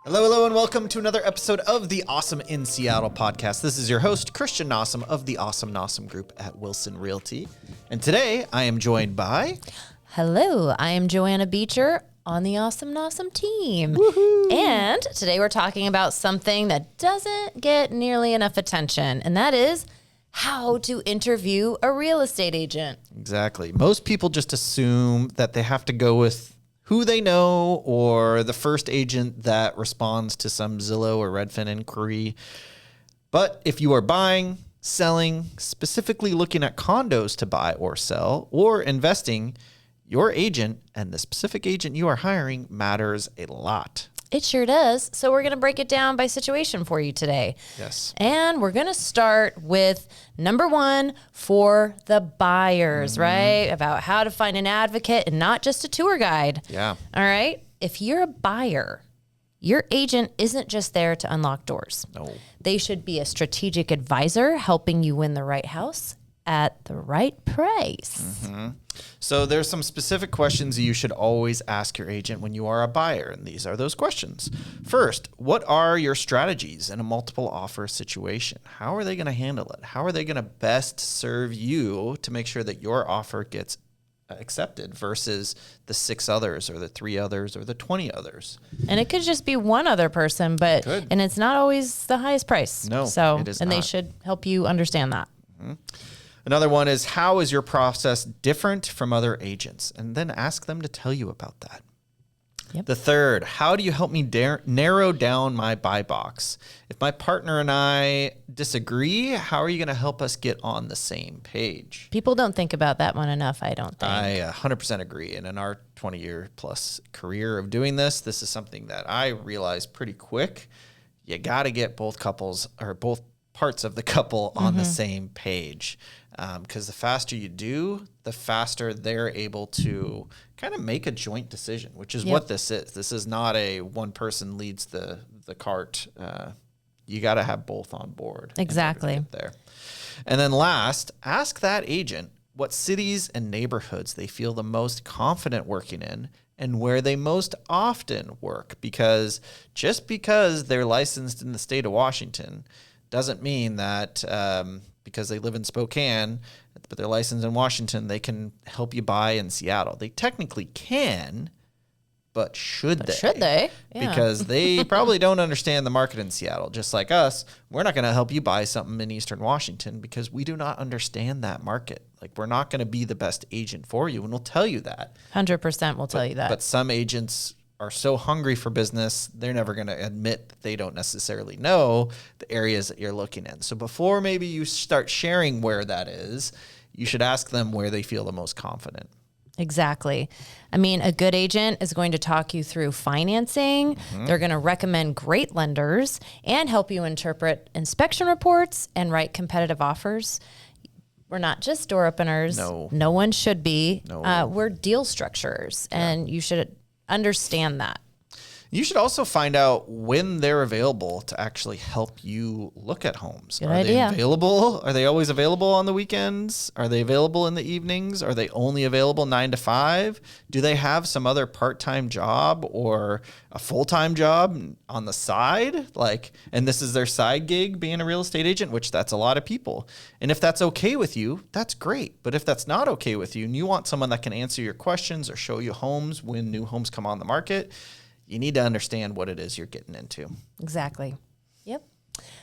Hello, hello, and welcome to another episode of the Awesome in Seattle podcast. This is your host, Christian Nossum of the Awesome Nossum Group at Wilson Realty. And today I am joined by... Hello, I am Joanna Beecher on the Awesome Nossum team. Woohoo! And today we're talking about something that doesn't get nearly enough attention, and that is how to interview a real estate agent. Exactly. Most people just assume that they have to go with who they know or the first agent that responds to some Zillow or Redfin inquiry. But if you are buying, selling, specifically looking at condos to buy or sell, or investing, your agent and the specific agent you are hiring matters a lot. It sure does. So we're going to break it down by situation for you today. Yes. And we're going to start with number one for the buyers, right? About how to find an advocate and not just a tour guide. Yeah. All right. If you're a buyer, your agent isn't just there to unlock doors. No. They should be a strategic advisor helping you win the right house at the right price. Mm-hmm. So there's some specific questions you should always ask your agent when you are a buyer, and these are those questions. First, what are your strategies in a multiple offer situation? How are they going to handle it? How are they going to best serve you to make sure that your offer gets accepted versus the 6 others or the 3 others or the 20 others? And it could just be one other person, but and it's not always the highest price. No, so it is and not. They should help you understand that. Mm-hmm. Another one is, how is your process different from other agents? And then ask them to tell you about that. Yep. The third, how do you help me narrow down my buy box? If my partner and I disagree, how are you going to help us get on the same page? People don't think about that one enough, I don't think. I 100% agree. And in our 20-year plus career of doing this is something that I realized pretty quick. You got to get both couples or both parts of the couple on the same page. Because the faster you do, the faster they're able to kind of make a joint decision, which is what this is. This is not a one person leads the cart. You got to have both on board. Exactly. In order to get there. And then last, ask that agent what cities and neighborhoods they feel the most confident working in and where they most often work. Because just because they're licensed in the state of Washington doesn't mean that because they live in Spokane, but they're licensed in Washington, they can help you buy in Seattle. They technically can, but should they? Should they? Yeah. Because they probably don't understand the market in Seattle. Just like us, we're not going to help you buy something in Eastern Washington because we do not understand that market. Like, we're not going to be the best agent for you, and we'll tell you that. 100% will tell you that. But some agents are so hungry for business, they're never going to admit that they don't necessarily know the areas that you're looking in. So before maybe you start sharing where that is, you should ask them where they feel the most confident. Exactly. I mean, a good agent is going to talk you through financing. They're going to recommend great lenders and help you interpret inspection reports and write competitive offers. We're not just door openers. No one should be. No. We're deal structurers, and you should understand that. You should also find out when they're available to actually help you look at homes. Good Are idea. they available? Are they always available on the weekends? Are they available in the evenings? Are they only available 9 to 5? Do they have some other part-time job or a full-time job on the side? And this is their side gig, being a real estate agent, which that's a lot of people. And if that's okay with you, that's great. But if that's not okay with you and you want someone that can answer your questions or show you homes when new homes come on the market, you need to understand what it is you're getting into. Exactly. Yep.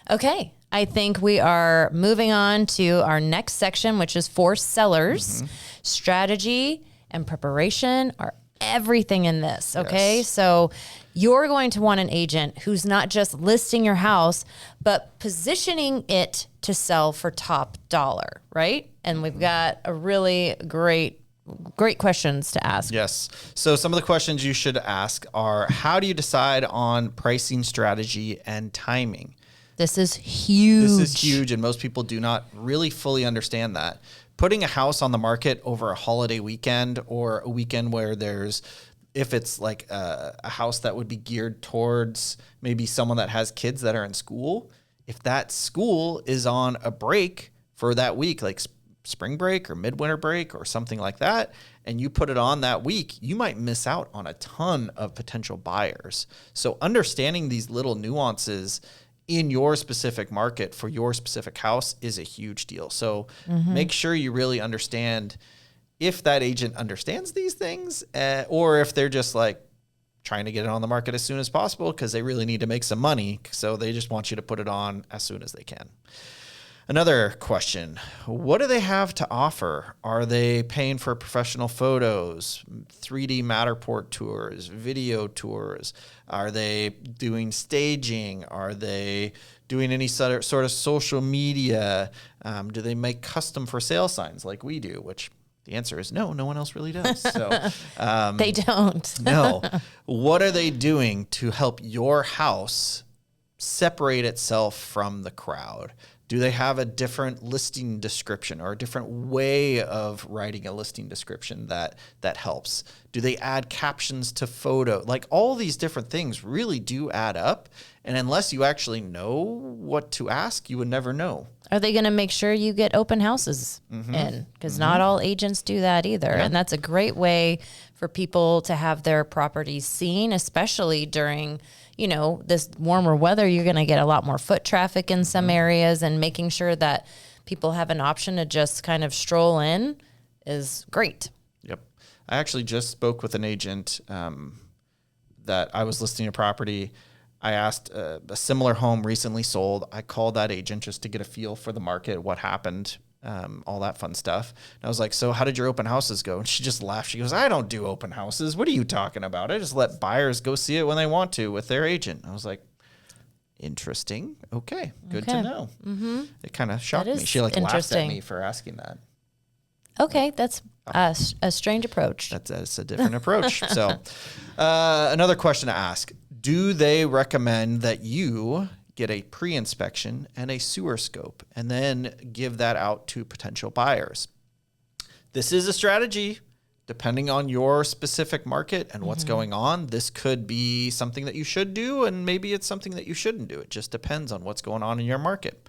Okay. I think we are moving on to our next section, which is for sellers. Strategy and preparation are everything in this. Okay. Yes. So you're going to want an agent who's not just listing your house, but positioning it to sell for top dollar, right? And we've got a really great questions to ask. Yes. So some of the questions you should ask are, how do you decide on pricing strategy and timing? This is huge. This is huge, and most people do not really fully understand that. Putting a house on the market over a holiday weekend or a weekend where if it's like a house that would be geared towards maybe someone that has kids that are in school, if that school is on a break for that week, like spring break or midwinter break or something like that, and you put it on that week, you might miss out on a ton of potential buyers. So understanding these little nuances in your specific market for your specific house is a huge deal. So make sure you really understand if that agent understands these things, or if they're just like trying to get it on the market as soon as possible because they really need to make some money. So they just want you to put it on as soon as they can. Another question, what do they have to offer? Are they paying for professional photos, 3D Matterport tours, video tours? Are they doing staging? Are they doing any sort of social media? Do they make custom for sale signs like we do, which the answer is no one else really does. So they don't. No. What are they doing to help your house separate itself from the crowd? Do they have a different listing description or a different way of writing a listing description that helps? Do they add captions to photo? Like all these different things really do add up. And unless you actually know what to ask, you would never know. Are they going to make sure you get open houses in? Because not all agents do that either. Yeah. And that's a great way for people to have their properties seen, especially during, this warmer weather. You're going to get a lot more foot traffic in some areas, and making sure that people have an option to just kind of stroll in is great. Yep. I actually just spoke with an agent that I was listing a property. I asked a similar home recently sold. I called that agent just to get a feel for the market, what happened, all that fun stuff. And I was like, so how did your open houses go? And she just laughed. She goes, I don't do open houses. What are you talking about? I just let buyers go see it when they want to with their agent. I was like, interesting. Okay, good to know. It kind of shocked me. She laughed at me for asking that. Okay, that's a strange approach. That's a different approach. So another question to ask. Do they recommend that you get a pre-inspection and a sewer scope and then give that out to potential buyers? This is a strategy depending on your specific market and what's going on. This could be something that you should do, and maybe it's something that you shouldn't do. It just depends on what's going on in your market.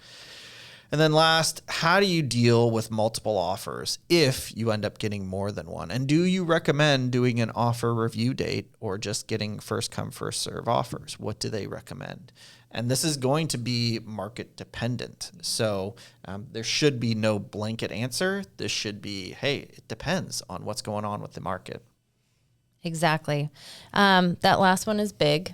And then last, how do you deal with multiple offers if you end up getting more than one? And do you recommend doing an offer review date or just getting first come, first serve offers? What do they recommend? And this is going to be market dependent. So there should be no blanket answer. This should be, hey, it depends on what's going on with the market. Exactly. That last one is big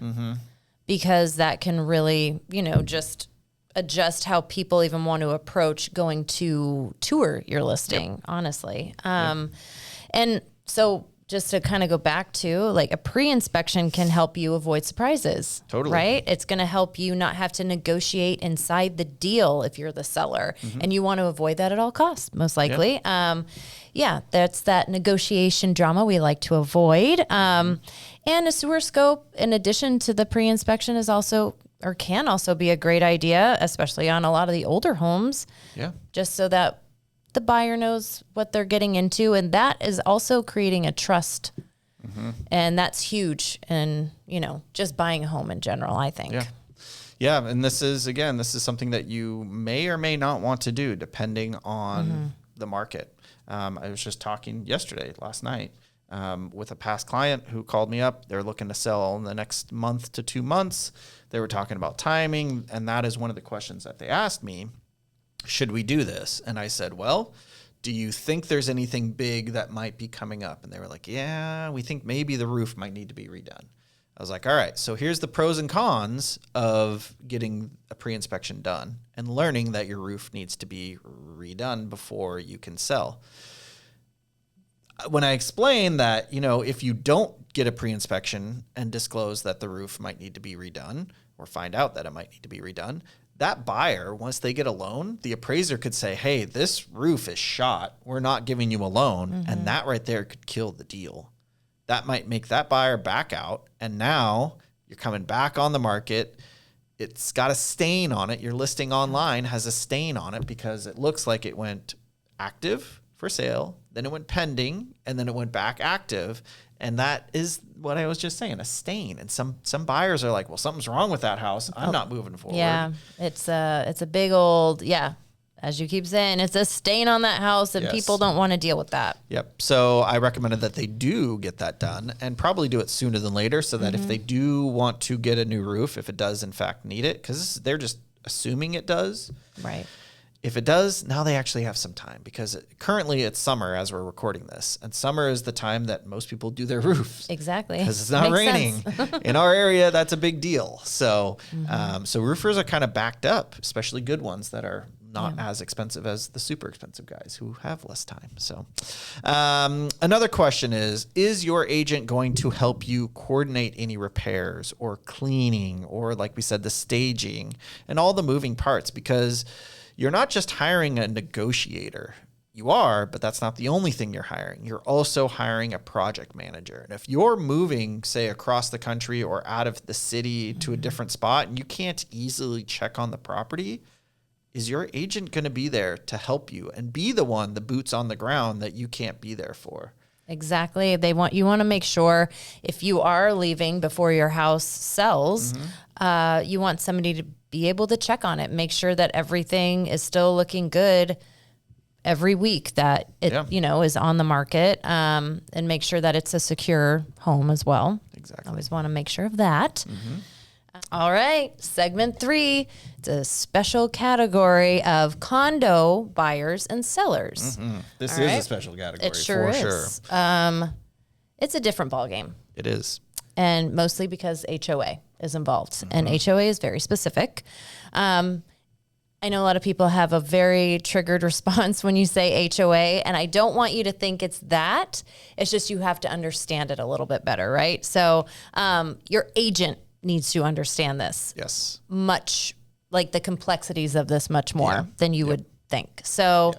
because that can really, just adjust how people even want to approach going to tour your listing, honestly. And so just to kind of go back to, like, a pre-inspection can help you avoid surprises. Totally. Right? It's going to help you not have to negotiate inside the deal if you're the seller. And you want to avoid that at all costs, most likely. That's that negotiation drama we like to avoid. And a sewer scope, in addition to the pre-inspection, is also, or can also be, a great idea, especially on a lot of the older homes. Yeah. Just so that the buyer knows what they're getting into. And that is also creating a trust. And that's huge. And, just buying a home in general, I think. Yeah. And this is something that you may or may not want to do depending on the market. I was just talking last night, with a past client who called me up. They're looking to sell in the next month to 2 months. They were talking about timing, and that is one of the questions that they asked me. Should we do this? And I said, well, do you think there's anything big that might be coming up? And they were like, yeah, we think maybe the roof might need to be redone. I was like, all right, so here's the pros and cons of getting a pre-inspection done and learning that your roof needs to be redone before you can sell. When I explain that, if you don't get a pre-inspection and disclose that the roof might need to be redone or find out that it might need to be redone, that buyer, once they get a loan, the appraiser could say, hey, this roof is shot. We're not giving you a loan. And that right there could kill the deal. That might make that buyer back out. And now you're coming back on the market. It's got a stain on it. Your listing online has a stain on it because it looks like it went active for sale, then it went pending, and then it went back active. And that is what I was just saying, a stain. And some buyers are like, well, something's wrong with that house. I'm not moving forward. Yeah, it's a big old, as you keep saying, it's a stain on that house, and people don't want to deal with that. Yep. So I recommended that they do get that done, and probably do it sooner than later, so that if they do want to get a new roof, if it does in fact need it, because they're just assuming it does. Right. If it does, now they actually have some time, because currently it's summer as we're recording this, and summer is the time that most people do their roofs. Exactly. Because it's not raining. In our area, that's a big deal. So, so roofers are kind of backed up, especially good ones that are not as expensive as the super expensive guys who have less time. So, another question is your agent going to help you coordinate any repairs or cleaning, or like we said, the staging and all the moving parts? Because you're not just hiring a negotiator. You are, but that's not the only thing you're hiring. You're also hiring a project manager. And if you're moving, say, across the country or out of the city to a different spot, and you can't easily check on the property, is your agent going to be there to help you and be the one, the boots on the ground that you can't be there for? Exactly. You want to make sure, if you are leaving before your house sells, you want somebody to be able to check on it, make sure that everything is still looking good every week that it, is on the market, and make sure that it's a secure home as well. Exactly. Always want to make sure of that. All right. Segment 3. It's a special category of condo buyers and sellers. This is a special category. It sure for is. Sure. It's a different ballgame. It is. And mostly because HOA is involved, and HOA is very specific. I know a lot of people have a very triggered response when you say HOA, and I don't want you to think it's that. It's just you have to understand it a little bit better, right? So your agent needs to understand this. Yes. Much, like the complexities of this much more than you would think. So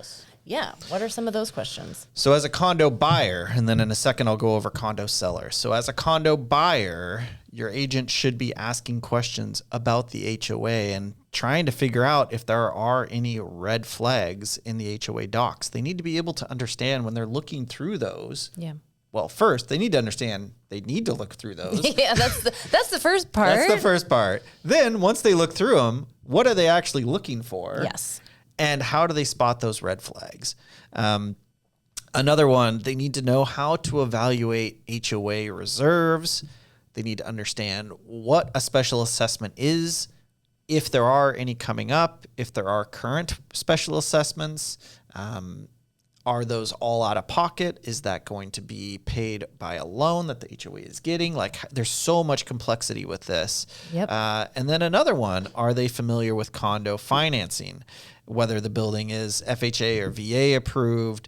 what are some of those questions? So as a condo buyer, and then in a second I'll go over condo seller. So as a condo buyer, your agent should be asking questions about the HOA and trying to figure out if there are any red flags in the HOA docs. They need to be able to understand when they're looking through those. Yeah. Well, first, they need to understand they need to look through those. Yeah, that's the first part. That's the first part. Then once they look through them, what are they actually looking for? Yes. And how do they spot those red flags? Another one, they need to know how to evaluate HOA reserves. They need to understand what a special assessment is, if there are any coming up, if there are current special assessments. Are those all out of pocket? Is that going to be paid by a loan that the HOA is getting? Like, there's so much complexity with this. Yep. And then another one, are they familiar with condo financing? Whether the building is FHA or VA approved,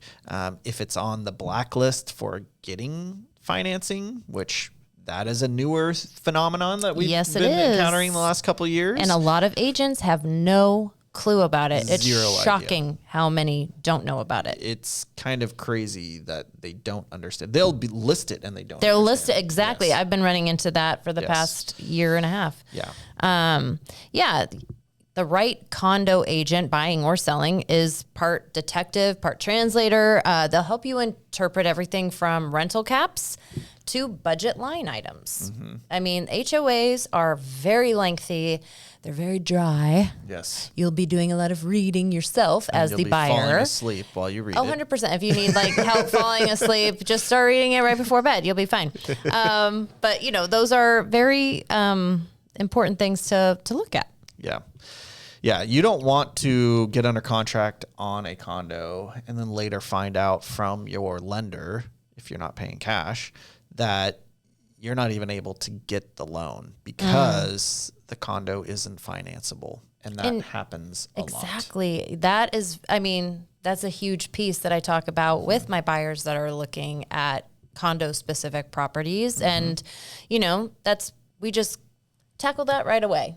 if it's on the blacklist for getting financing, which that is a newer phenomenon that we've been encountering the last couple of years. And a lot of agents have no clue about it. It's Zero shocking idea. how many don't know about it. It's kind of crazy that they don't understand. They'll be listed and they don't. They're understand. listed. Exactly. Yes. I've been running into that for the past year and a half. Yeah. The right condo agent, buying or selling, is part detective, part translator. They'll help you interpret everything from rental caps to budget line items. I mean, HOAs are very lengthy. They're very dry. Yes. You'll be doing a lot of reading yourself as You'll the be buyer. falling asleep while you read it. 100%. If you need like help falling asleep, just start reading it right before bed. You'll be fine. But those are very important things to look at. Yeah. Yeah, you don't want to get under contract on a condo and then later find out from your lender, if you're not paying cash, that you're not even able to get the loan because the condo isn't financeable. And that happens a lot. Exactly. That is, that's a huge piece that I talk about with my buyers that are looking at condo specific properties. And, we just tackle that right away,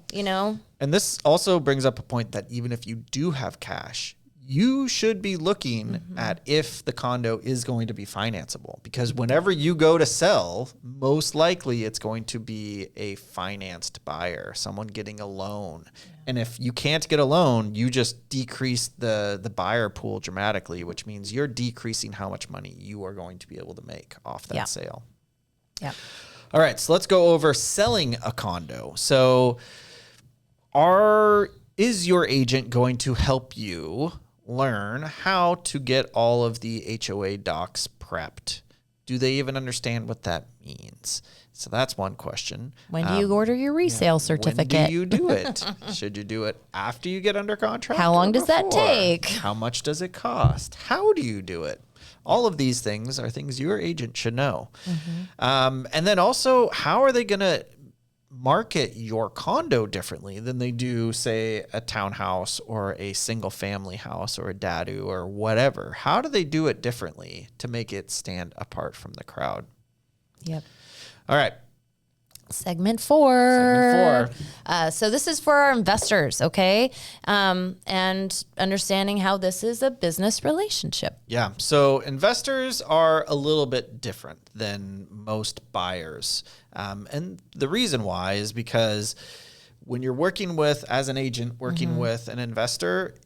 And this also brings up a point that even if you do have cash, you should be looking at if the condo is going to be financeable, because whenever you go to sell, most likely it's going to be a financed buyer, someone getting a loan. And if you can't get a loan, you just decrease the buyer pool dramatically, which means you're decreasing how much money you are going to be able to make off that sale. Yeah. All right, so let's go over selling a condo. So is your agent going to help you learn how to get all of the HOA docs prepped? Do they even understand what that means? So that's one question. When do you order your resale certificate? When do you do it? Should you do it after you get under contract? How long does that before? take? How much does it cost? How do you do it? All of these things are things your agent should know. And then also, how are they going to market your condo differently than they do, say, a townhouse or a single family house or a dadu or whatever? How do they do it differently to make it stand apart from the crowd? Yep. All right. Segment four. So this is for our investors, okay? And understanding how this is a business relationship. Yeah. So investors are a little bit different than most buyers. And the reason why is because when you're working with, as an agent, working with an investor,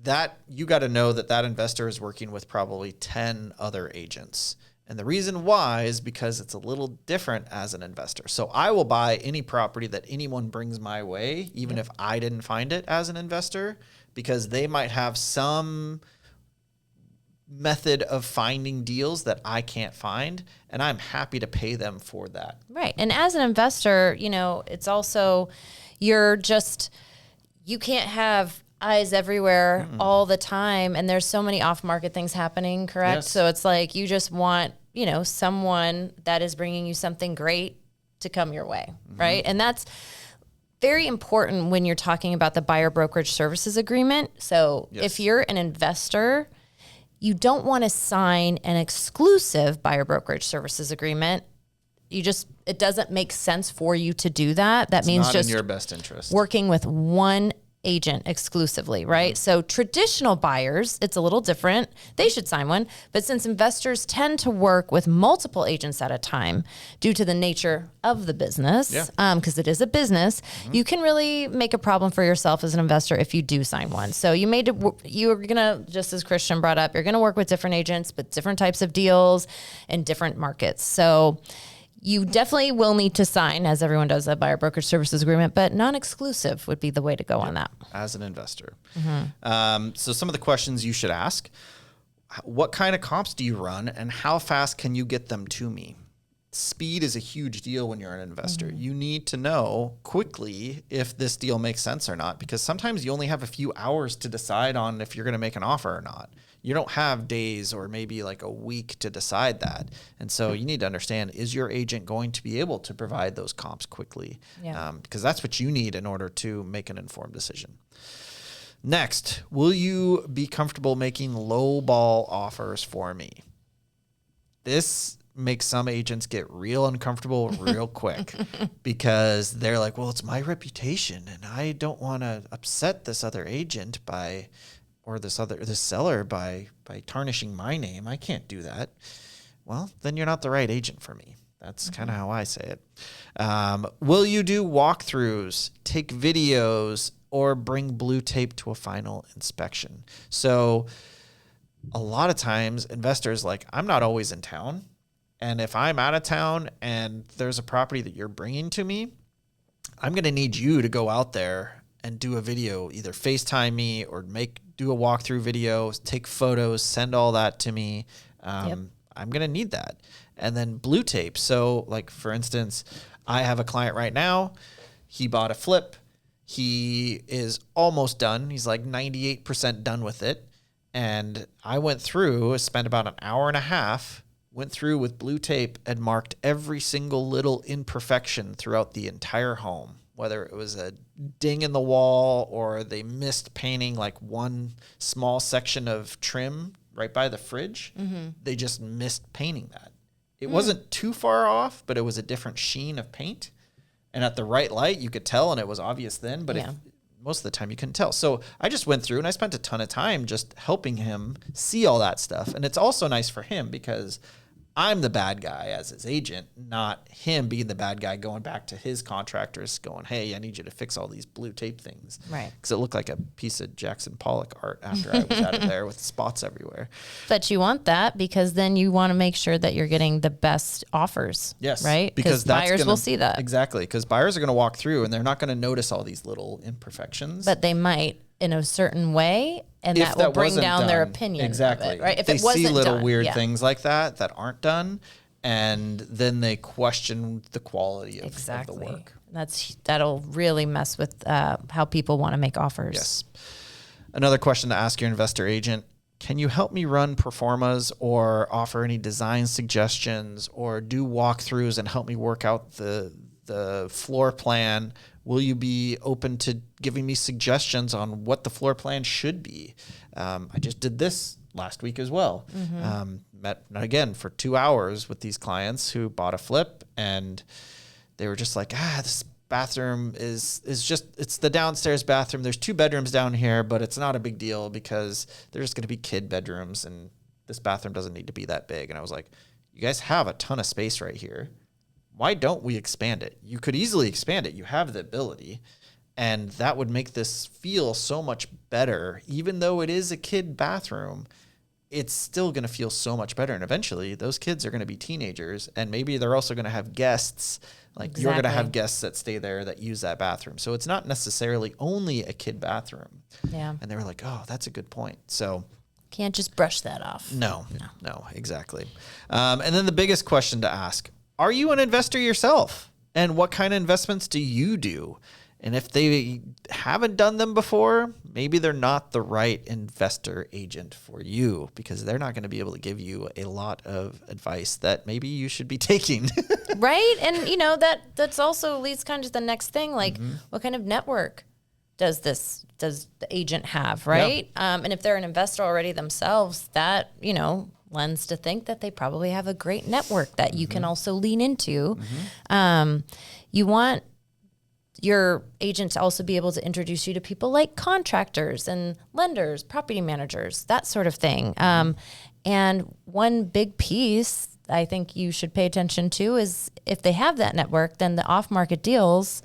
that you got to know that that investor is working with probably 10 other agents. And the reason why is because it's a little different as an investor. So I will buy any property that anyone brings my way, even if I didn't find it as an investor, because they might have some method of finding deals that I can't find, and I'm happy to pay them for that. Right. And as an investor, you know, it's also, you can't have eyes everywhere all the time, and there's so many off-market things happening, correct? Yes. So it's like you just want, you know, someone that is bringing you something great to come your way, right? And that's very important when you're talking about the buyer brokerage services agreement. So if you're an investor, you don't want to sign an exclusive buyer brokerage services agreement. It doesn't make sense for you to do that. That means Not just in your best interest. working with one agent exclusively, right? So traditional buyers, it's a little different. They should sign one. But since investors tend to work with multiple agents at a time due to the nature of the business, because it is a business, you can really make a problem for yourself as an investor if you do sign one. So you're going to, just as Christian brought up, you're going to work with different agents, but different types of deals and different markets. So you definitely will need to sign, as everyone does, a buyer brokerage services agreement, but non-exclusive would be the way to go on that. As an investor. So some of the questions you should ask: what kind of comps do you run, and how fast can you get them to me? Speed is a huge deal when you're an investor. You need to know quickly if this deal makes sense or not, because sometimes you only have a few hours to decide on if you're going to make an offer or not. You don't have days or maybe like a week to decide that. And so you need to understand, is your agent going to be able to provide those comps quickly? Because that's what you need in order to make an informed decision. Next, will you be comfortable making low ball offers for me? This makes some agents get real uncomfortable real quick because they're like, well, it's my reputation and I don't want to upset this other agent this seller by tarnishing my name. I can't do that. Well, then you're not the right agent for me. That's kind of how I say it. Will you do walkthroughs, take videos, or bring blue tape to a final inspection? So a lot of times investors I'm not always in town. And if I'm out of town and there's a property that you're bringing to me, I'm going to need you to go out there and do a video, either FaceTime me or do a walkthrough video, take photos, send all that to me. I'm going to need that. And then blue tape. So for instance, I have a client right now. He bought a flip. He is almost done. He's 98% done with it. And I went through, spent about an hour and a half, went through with blue tape and marked every single little imperfection throughout the entire home, whether it was a ding in the wall or they missed painting one small section of trim right by the fridge. They just missed painting that. It wasn't too far off, but it was a different sheen of paint. And at the right light, you could tell, and it was obvious then, but most of the time you couldn't tell. So I just went through and I spent a ton of time just helping him see all that stuff. And it's also nice for him because I'm the bad guy as his agent, not him being the bad guy going back to his contractors going, hey, I need you to fix all these blue tape things. Right. Because it looked like a piece of Jackson Pollock art after I was out of there with spots everywhere. But you want that because then you want to make sure that you're getting the best offers. Yes. Right? Because buyers will see that. Exactly. Because buyers are going to walk through and they're not going to notice all these little imperfections. But they might in a certain way, and If that will bring wasn't down their done, opinion exactly. of it, right? If they it wasn't see little done, weird things like that aren't done, and then they question the quality of the work. That'll really mess with how people want to make offers. Yes. Another question to ask your investor agent: can you help me run performas or offer any design suggestions or do walkthroughs and help me work out the floor plan? Will you be open to giving me suggestions on what the floor plan should be? I just did this last week as well. Met again for 2 hours with these clients who bought a flip, and they were just like, this bathroom is just, it's the downstairs bathroom. There's 2 bedrooms down here, but it's not a big deal because there's going to be kid bedrooms and this bathroom doesn't need to be that big. And I was like, you guys have a ton of space right here. Why don't we expand it? You could easily expand it. You have the ability, and that would make this feel so much better. Even though it is a kid bathroom, it's still going to feel so much better. And eventually those kids are going to be teenagers, and maybe they're also going to have guests. Like you're going to have guests that stay there that use that bathroom. So it's not necessarily only a kid bathroom. Yeah. And they were like, oh, that's a good point. So can't just brush that off. No, exactly. And then the biggest question to ask: are you an investor yourself? And what kind of investments do you do? And if they haven't done them before, maybe they're not the right investor agent for you, because they're not going to be able to give you a lot of advice that maybe you should be taking. Right. And, that's also leads kind of to the next thing. Like, what kind of network does the agent have, right? Yeah. And if they're an investor already themselves, that, lends to think that they probably have a great network that you can also lean into. You want your agent to also be able to introduce you to people like contractors and lenders, property managers, that sort of thing. And one big piece I think you should pay attention to is if they have that network, then the off-market deals,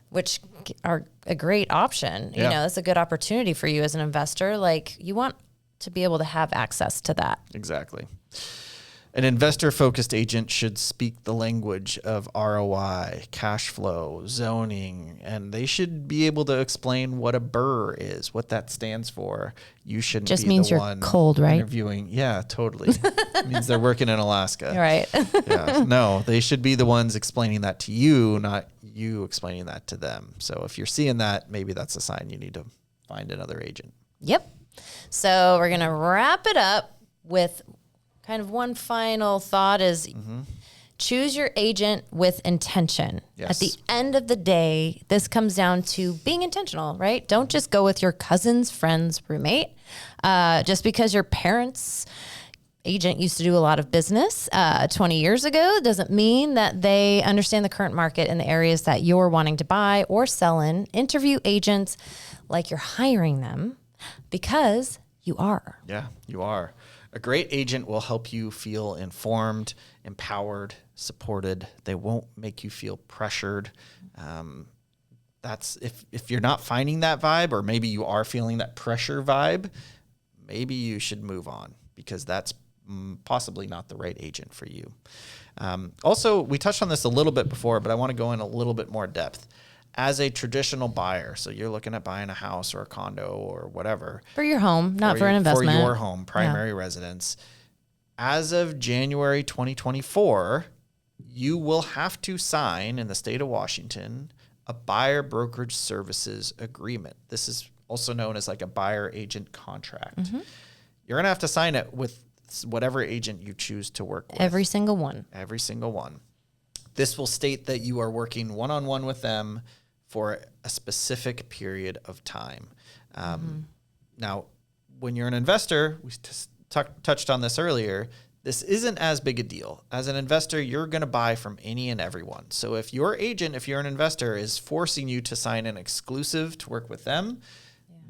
which are a great option. That's a good opportunity for you as an investor. Like, you want to be able to have access to that. Exactly. An investor-focused agent should speak the language of ROI, cash flow, zoning, and they should be able to explain what a BRRRR is, what that stands for. You shouldn't just be means the you're one cold, right? Interviewing. Yeah, totally. It means they're working in Alaska. Right. Yeah. No, they should be the ones explaining that to you, not you explaining that to them. So if you're seeing that, maybe that's a sign you need to find another agent. Yep. So we're going to wrap it up with kind of one final thought is choose your agent with intention. Yes. At the end of the day, this comes down to being intentional, right? Don't just go with your cousin's friend's roommate. Just because your parents' agent used to do a lot of business 20 years ago doesn't mean that they understand the current market in the areas that you're wanting to buy or sell in. Interview agents like you're hiring them, because you are. Yeah, you are. A great agent will help you feel informed, empowered, supported. They won't make you feel pressured. That's if you're not finding that vibe, or maybe you are feeling that pressure vibe, maybe you should move on, because that's possibly not the right agent for you. Also, we touched on this a little bit before, but I want to go in a little bit more depth. As a traditional buyer, so you're looking at buying a house or a condo or whatever. For your home, not for an investment. For your home, primary residence. As of January 2024, you will have to sign in the state of Washington a buyer brokerage services agreement. This is also known as like a buyer agent contract. You're going to have to sign it with whatever agent you choose to work with. Every single one. Every single one. This will state that you are working one-on-one with them for a specific period of time. Now, when you're an investor, we touched on this earlier, this isn't as big a deal. As an investor, you're going to buy from any and everyone. So if your agent, if you're an investor, is forcing you to sign an exclusive to work with them,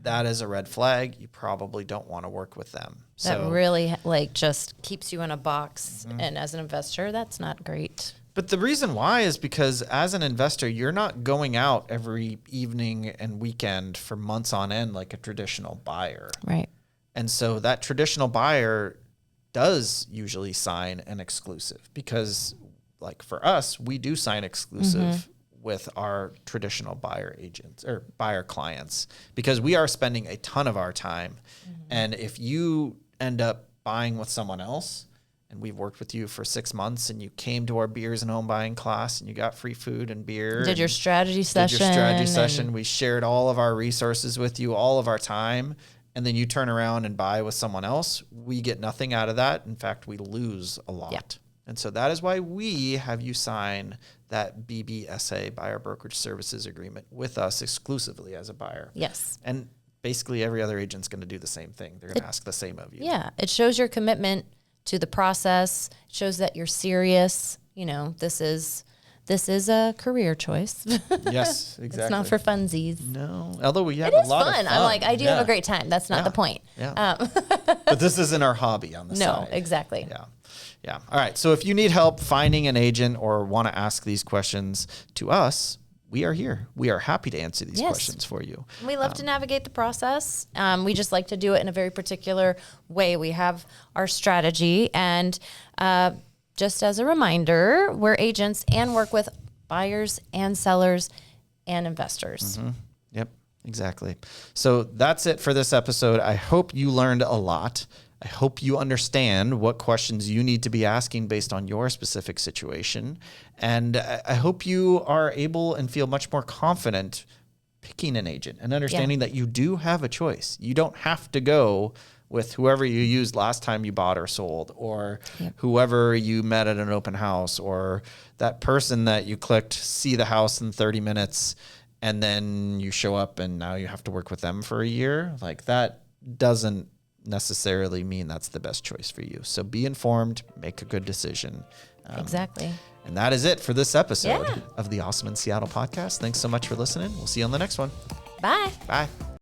that is a red flag. You probably don't want to work with them. That really just keeps you in a box. And as an investor, that's not great. But the reason why is because as an investor, you're not going out every evening and weekend for months on end like a traditional buyer. Right. And so that traditional buyer does usually sign an exclusive, because like for us, we do sign exclusive with our traditional buyer agents or buyer clients, because we are spending a ton of our time. And if you end up buying with someone else, and we've worked with you for 6 months, and you came to our beers and home buying class and you got free food and beer. Did your strategy session. We shared all of our resources with you, all of our time. And then you turn around and buy with someone else. We get nothing out of that. In fact, we lose a lot. Yeah. And so that is why we have you sign that BBSA, Buyer Brokerage Services Agreement, with us exclusively as a buyer. Yes. And basically every other agent's going to do the same thing. They're going to ask the same of you. Yeah. It shows your commitment to the process. It shows that you're serious. You know, this is a career choice. Yes, exactly. It's not for funsies. No. Although we have It a is lot fun. of fun. I'm like, I do have a great time. That's not the point. Yeah. But this isn't our hobby on the side. No, exactly. Yeah. Yeah. All right. So if you need help finding an agent or want to ask these questions to us, we are here. We are happy to answer these questions for you. We love to navigate the process. We just like to do it in a very particular way. We have our strategy. And just as a reminder, we're agents and work with buyers and sellers and investors. Mm-hmm. Yep, exactly. So that's it for this episode. I hope you learned a lot. I hope you understand what questions you need to be asking based on your specific situation. And I hope you are able and feel much more confident picking an agent and understanding that you do have a choice. You don't have to go with whoever you used last time you bought or sold, or whoever you met at an open house, or that person that you clicked see the house in 30 minutes and then you show up and now you have to work with them for a year. Like, that doesn't necessarily mean that's the best choice for you. So be informed, make a good decision. Exactly. And that is it for this episode of the Awesome in Seattle podcast. Thanks so much for listening. We'll see you on the next one. Bye. Bye.